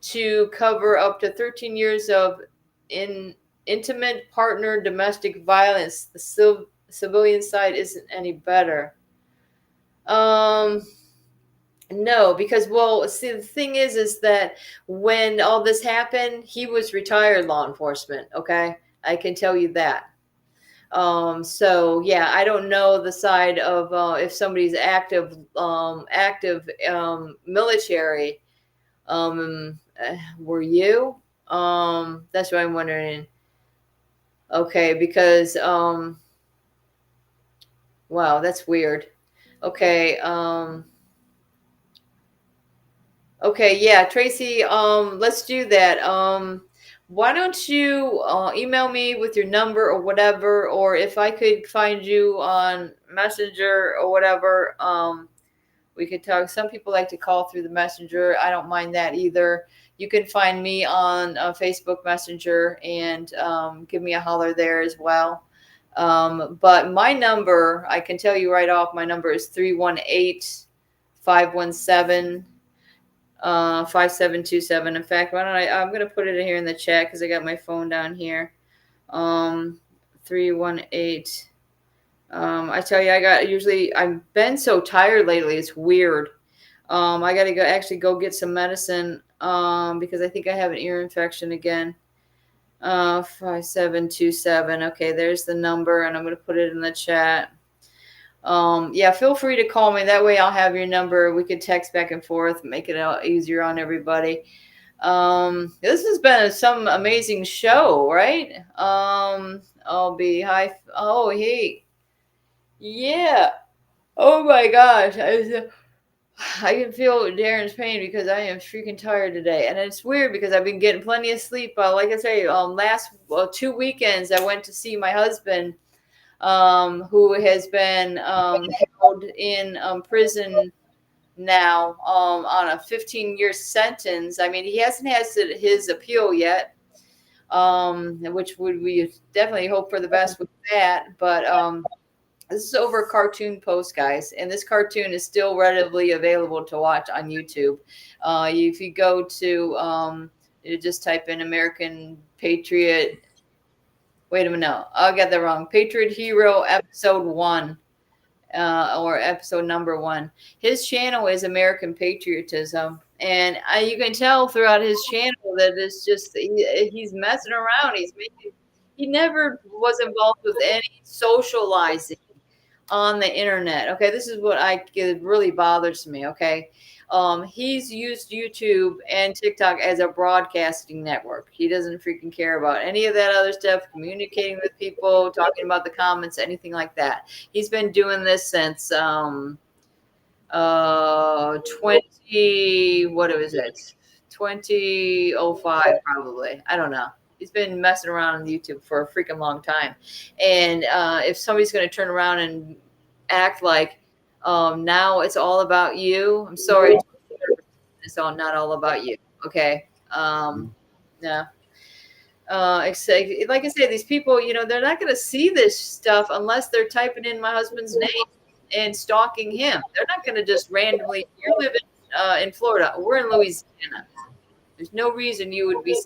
to cover up to 13 years of intimate partner domestic violence. The civilian side isn't any better. No, because see, the thing is that when all this happened, he was retired law enforcement. Okay, I can tell you that. So yeah, I don't know the side of if somebody's active military. Were you? That's what I'm wondering. Okay, because wow, that's weird. Okay, okay, yeah, Tracy, let's do that. Why don't you email me with your number or whatever, or if I could find you on Messenger or whatever, we could talk. Some people like to call through the Messenger. I don't mind that either. You can find me on Facebook Messenger and give me a holler there as well. But my number, I can tell you right off, my number is 318-517 5727. In fact, why don't I'm going to put it here in the chat because I got my phone down here. 318. I tell you, I've been so tired lately. It's weird. I got to go get some medicine because I think I have an ear infection again. 5727. Okay, there's the number, and I'm going to put it in the chat. Yeah, feel free to call me. That way I'll have your number. We could text back and forth, make it easier on everybody. This has been some amazing show, right? I'll be high. Oh, hey. Yeah. Oh my gosh. I can feel Darren's pain because I am freaking tired today. And it's weird because I've been getting plenty of sleep. Like I say, last 2 weekends, I went to see my husband, who has been held in prison now on a 15-year sentence. I mean, he hasn't had his appeal yet, which we definitely hope for the best with that. But this is over a cartoon post, guys, and this cartoon is still readily available to watch on YouTube. If you go to you just type in American Patriot. Wait a minute, no, I got that wrong. Patriot Hero Episode 1. Or episode number 1. His channel is American Patriotism, and you can tell throughout his channel that it's just he's messing around. He never was involved with any socializing on the internet. Okay, this is what it really bothers me. Okay, he's used YouTube and TikTok as a broadcasting network. He doesn't freaking care about any of that other stuff, communicating with people, talking about the comments, anything like that. He's been doing this since 2005 probably. I don't know. He's been messing around on YouTube for a freaking long time. And if somebody's going to turn around and act like now it's all about you, I'm sorry. It's not all about you. Okay. Yeah. Like I say, these people, they're not going to see this stuff unless they're typing in my husband's name and stalking him. They're not going to just randomly. You live in Florida. We're in Louisiana. There's no reason you would be.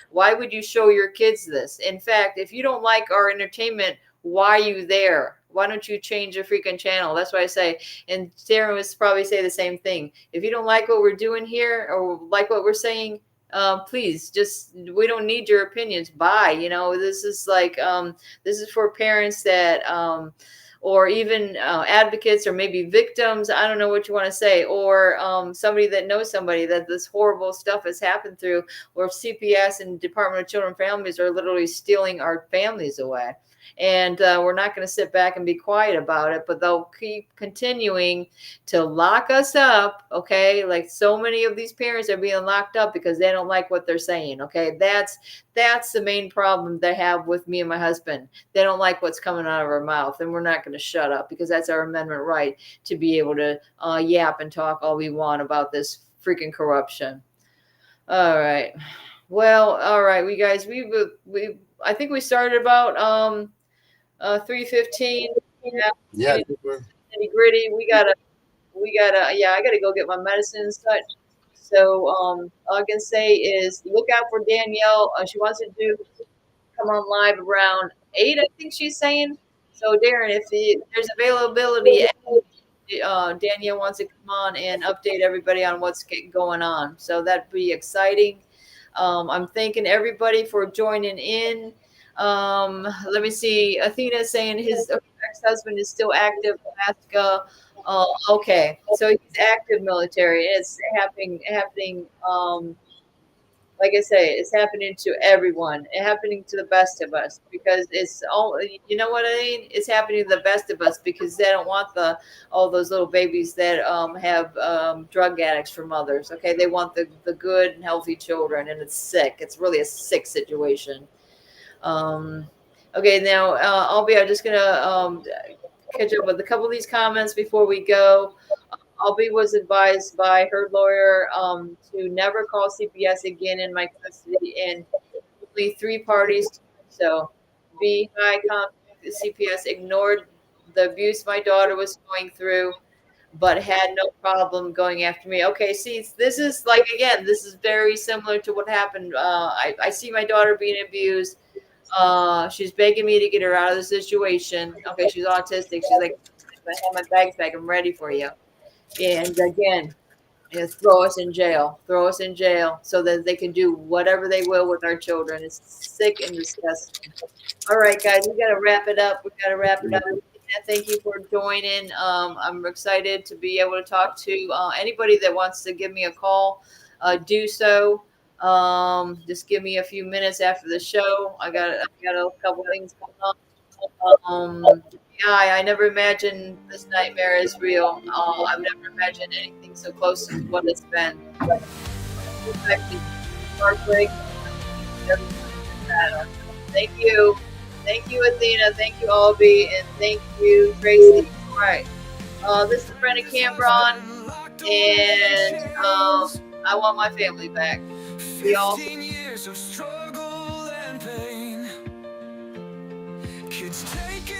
Why would you show your kids this? In fact, if you don't like our entertainment, why are you there? Why don't you change your freaking channel? That's what I say. And Darren would probably say the same thing. If you don't like what we're doing here or like what we're saying, please we don't need your opinions. Bye. This is like, this is for parents that, or even advocates, or maybe victims. I don't know what you want to say, or somebody that knows somebody that this horrible stuff has happened through, or CPS and Department of Children and Families are literally stealing our families away. And we're not going to sit back and be quiet about it, but they'll keep continuing to lock us up. Okay. Like so many of these parents are being locked up because they don't like what they're saying. Okay. That's the main problem they have with me and my husband. They don't like what's coming out of our mouth, and we're not going to shut up because that's our amendment right to be able to yap and talk all we want about this freaking corruption. All right. Well, all right, we guys, we I think we started about 3:15. Yeah. Nitty gritty. Yeah, I gotta go get my medicine and such. So all I can say is look out for Danielle. She wants to come on live around 8, I think she's saying. So Darren, if there's availability, Danielle wants to come on and update everybody on what's going on. So that'd be exciting. I'm thanking everybody for joining in. Let me see. Athena saying his ex-husband is still active. Alaska. Okay, so he's active military. It's happening. Like I say, it's happening to everyone. It's happening to the best of us because it's all. You know what I mean? It's happening to the best of us because they don't want all those little babies that have drug addicts for mothers. Okay, they want the good and healthy children, and it's sick. It's really a sick situation. Okay, now I'm just gonna catch up with a couple of these comments before we go. Albie was advised by her lawyer to never call CPS again in my custody, and only 3 parties. So, B. High CPS ignored the abuse my daughter was going through, but had no problem going after me. Okay, see, this is like, again, this is very similar to what happened. I see my daughter being abused. She's begging me to get her out of the situation. Okay, she's autistic. She's like, I have my bags back. I'm ready for you. And again, throw us in jail. Throw us in jail so that they can do whatever they will with our children. It's sick and disgusting. All right, guys, we got to wrap it up. Thank you for joining. I'm excited to be able to talk to anybody that wants to give me a call. Do so. Just give me a few minutes after the show. I got a couple things going on. Yeah, I never imagined this nightmare is real. I've never imagined anything so close to what it's been. Heartbreak. Thank you. Thank you, Athena. Thank you, Albie. And thank you, Tracy. All right. This is Brenda Cambron. And I want my family back. We all. 15 years of struggle and pain. Kids taking